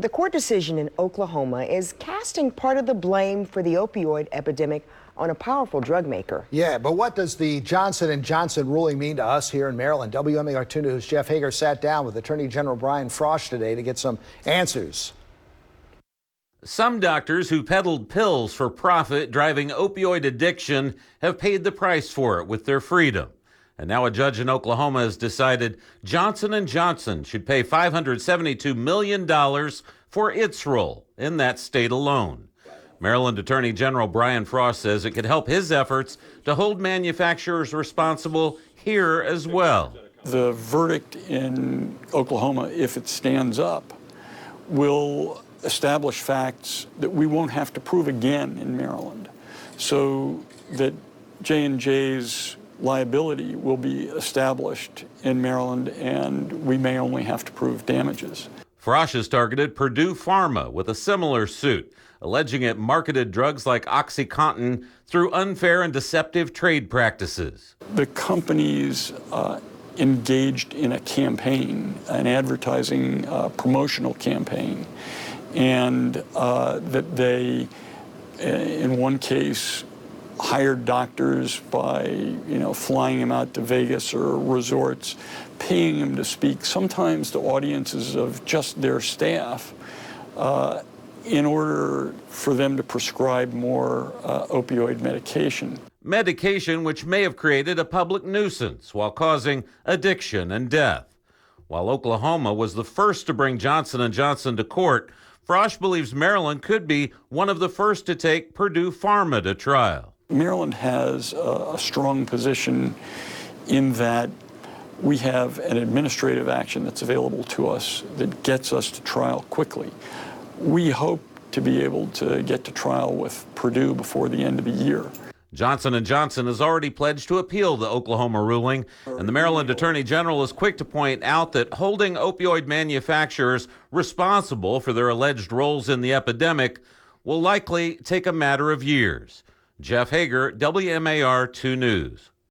The court decision in Oklahoma is casting part of the blame for the opioid epidemic on a powerful drug maker. Yeah, but what does the Johnson & Johnson ruling mean to us here in Maryland? WMAR 2 News' Jeff Hager sat down with Attorney General Brian Frosh today to get some answers. Some doctors who peddled pills for profit driving opioid addiction have paid the price for it with their freedom. And now a judge in Oklahoma has decided Johnson & Johnson should pay $572 million for its role in that state alone. Maryland Attorney General Brian Frost says it could help his efforts to hold manufacturers responsible here as well. The verdict in Oklahoma, if it stands up, will establish facts that we won't have to prove again in Maryland, so that J&J's liability will be established in Maryland and we may only have to prove damages. Frosh has targeted Purdue Pharma with a similar suit, alleging it marketed drugs like OxyContin through unfair and deceptive trade practices. The companies engaged in a campaign, an advertising promotional campaign, and that they, in one case, hired doctors by, flying them out to Vegas or resorts, paying them to speak, sometimes to audiences of just their staff, in order for them to prescribe more opioid medication. Medication which may have created a public nuisance while causing addiction and death. While Oklahoma was the first to bring Johnson & Johnson to court, Frosh believes Maryland could be one of the first to take Purdue Pharma to trial. Maryland has a strong position in that we have an administrative action that's available to us that gets us to trial quickly. We hope to be able to get to trial with Purdue before the end of the year. Johnson & Johnson has already pledged to appeal the Oklahoma ruling, and the Maryland Attorney General is quick to point out that holding opioid manufacturers responsible for their alleged roles in the epidemic will likely take a matter of years. Jeff Hager, WMAR 2 News.